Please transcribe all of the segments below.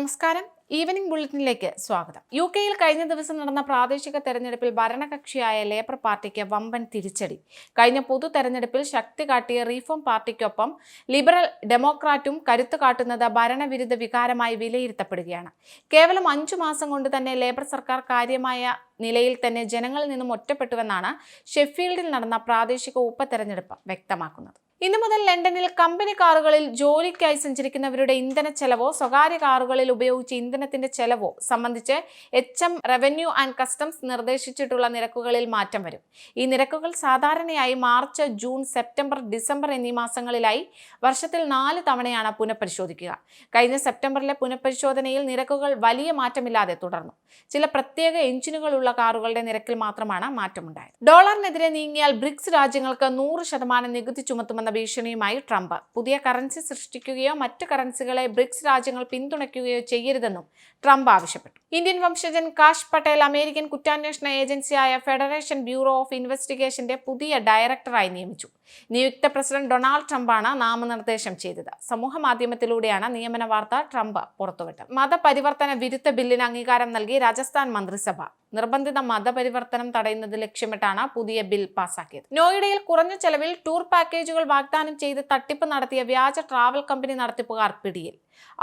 നമസ്കാരം. ഈവനിംഗ് ബുള്ളറ്റിനിലേക്ക് സ്വാഗതം. യുകെയിൽ കഴിഞ്ഞ ദിവസം നടന്ന പ്രാദേശിക തെരഞ്ഞെടുപ്പിൽ ഭരണകക്ഷിയായ ലേബർ പാർട്ടിക്ക് വമ്പൻ തിരിച്ചടി. കഴിഞ്ഞ പൊതു തെരഞ്ഞെടുപ്പിൽ ശക്തി കാട്ടിയ റീഫോം പാർട്ടിക്കൊപ്പം ലിബറൽ ഡെമോക്രാറ്റും കരുത്തു കാട്ടുന്നത് ഭരണവിരുദ്ധ വികാരമായി വിലയിരുത്തപ്പെടുകയാണ്. കേവലം 5 മാസം കൊണ്ട് തന്നെ ലേബർ സർക്കാർ കാര്യമായ നിലയിൽ തന്നെ ജനങ്ങളിൽ നിന്നും ഒറ്റപ്പെട്ടുവെന്നാണ് ഷെഫീൽഡിൽ നടന്ന പ്രാദേശിക ഉപതെരഞ്ഞെടുപ്പ് വ്യക്തമാക്കുന്നത്. ഇന്നു മുതൽ ലണ്ടനിൽ കമ്പനി കാറുകളിൽ ജോലിക്കായി സഞ്ചരിക്കുന്നവരുടെ ഇന്ധന ചെലവോ സ്വകാര്യ കാറുകളിൽ ഉപയോഗിച്ച ഇന്ധനത്തിന്റെ ചെലവോ സംബന്ധിച്ച് HM റവന്യൂ ആൻഡ് കസ്റ്റംസ് നിർദ്ദേശിച്ചിട്ടുള്ള നിരക്കുകളിൽ മാറ്റം വരും. ഈ നിരക്കുകൾ സാധാരണയായി മാർച്ച്, ജൂൺ, സെപ്റ്റംബർ, ഡിസംബർ എന്നീ മാസങ്ങളിലായി വർഷത്തിൽ 4 തവണയാണ് പുനഃപരിശോധിക്കുക. കഴിഞ്ഞ സെപ്റ്റംബറിലെ പുനഃപരിശോധനയിൽ നിരക്കുകൾ വലിയ മാറ്റമില്ലാതെ തുടർന്നു. ചില പ്രത്യേക എഞ്ചിനുകളുള്ള കാറുകളുടെ നിരക്കിൽ മാത്രമാണ് മാറ്റമുണ്ടായത്. ഡോളറിനെതിരെ നീങ്ങിയാൽ ബ്രിക്സ് രാജ്യങ്ങൾക്ക് 100% നികുതി ചുമത്തുമെന്ന ഭീഷണിയുമായി ട്രംപ്. പുതിയ കറൻസി സൃഷ്ടിക്കുകയോ മറ്റ് കറൻസികളെ ബ്രിക്സ് രാജ്യങ്ങൾ പിന്തുണയ്ക്കുകയോ ചെയ്യരുതെന്നും ട്രംപ് ആവശ്യപ്പെട്ടു. ഇന്ത്യൻ വംശജൻ കാഷ് പട്ടേൽ അമേരിക്കൻ കുറ്റാന്വേഷണ ഏജൻസിയായ ഫെഡറേഷൻ ബ്യൂറോ ഓഫ് ഇൻവെസ്റ്റിഗേഷന്റെ പുതിയ ഡയറക്ടറായി നിയമിച്ചു. നിയുക്ത പ്രസിഡന്റ് ഡൊണാൾഡ് ട്രംപാണ് നാമനിർദ്ദേശം ചെയ്തത്. സമൂഹ മാധ്യമത്തിലൂടെയാണ് നിയമന വാർത്ത ട്രംപ് പുറത്തുവിട്ടത്. മതപരിവർത്തന വിരുദ്ധ ബില്ലിന് അംഗീകാരം നൽകി രാജസ്ഥാൻ മന്ത്രിസഭ. നിർബന്ധിത മതപരിവർത്തനം തടയുന്നത് ലക്ഷ്യമിട്ടാണ് പുതിയ ബിൽ പാസാക്കിയത്. നോയിഡയിൽ കുറഞ്ഞ ചെലവിൽ ടൂർ പാക്കേജുകൾ വാഗ്ദാനം ചെയ്ത് തട്ടിപ്പ് നടത്തിയ വ്യാജ ട്രാവൽ കമ്പനി നടത്തിപ്പുകാർ പിടിയിൽ.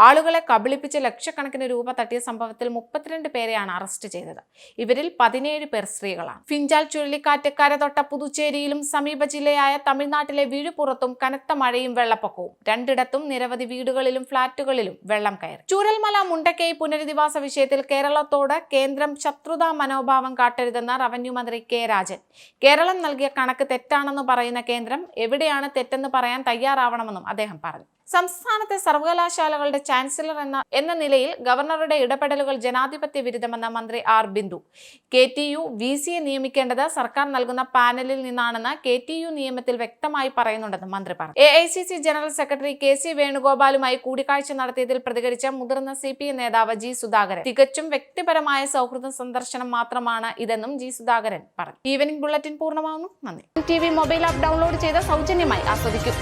ആളുകളെ കബളിപ്പിച്ച് ലക്ഷക്കണക്കിന് രൂപ തട്ടിയ സംഭവത്തിൽ 32 പേരെയാണ് അറസ്റ്റ് ചെയ്തത്. ഇവരിൽ 17 പേർ സ്ത്രീകളാണ്. ഫിഞ്ചാൽ ചുഴലിക്കാറ്റ് കരതൊട്ട പുതുച്ചേരിയിലും സമീപ ജില്ലയായ തമിഴ്നാട്ടിലെ വിഴുപ്പുറത്തും കനത്ത മഴയും വെള്ളപ്പൊക്കവും. 2ഇടത്തും നിരവധി വീടുകളിലും ഫ്ളാറ്റുകളിലും വെള്ളം കയറി. ചൂരൽമല മുണ്ടക്കൈ പുനരധിവാസ വിഷയത്തിൽ കേരളത്തോട് കേന്ദ്രം ശത്രുതാ മനോഭാവം കാട്ടരുതെന്ന് റവന്യൂ മന്ത്രി കെ രാജൻ. കേരളം നൽകിയ കണക്ക് തെറ്റാണെന്ന് പറയുന്ന കേന്ദ്രം എവിടെയാണ് തെറ്റെന്ന് പറയാൻ തയ്യാറാവണമെന്നും അദ്ദേഹം പറഞ്ഞു. സംസ്ഥാനത്തെ സർവകലാശാലകളുടെ ചാൻസലർ എന്ന നിലയിൽ ഗവർണറുടെ ഇടപെടലുകൾ ജനാധിപത്യ വിരുദ്ധമെന്ന മന്ത്രി ആർ ബിന്ദു. KTU VCയെ നിയമിക്കേണ്ടത് സർക്കാർ നൽകുന്ന പാനലിൽ നിന്നാണെന്ന് KTU നിയമത്തിൽ വ്യക്തമായി പറയുന്നുണ്ടെന്ന് മന്ത്രി പറഞ്ഞു. AICC ജനറൽ സെക്രട്ടറി KC വേണുഗോപാലുമായി കൂടിക്കാഴ്ച നടത്തിയതിൽ പ്രതികരിച്ച മുതിർന്ന CPM നേതാവ് G സുധാകരൻ തികച്ചും വ്യക്തിപരമായ സൗഹൃദ സന്ദർശനം മാത്രമാണ് ഇതെന്നും G സുധാകരൻ പറഞ്ഞു. ഈവനിംഗ് ബുള്ളറ്റിൻ പൂർണ്ണമാകുന്നു. നന്ദി. TV മൊബൈൽ ആപ്പ് ഡൗൺലോഡ് ചെയ്ത് സൗജന്യമായി ആസ്വദിക്കും.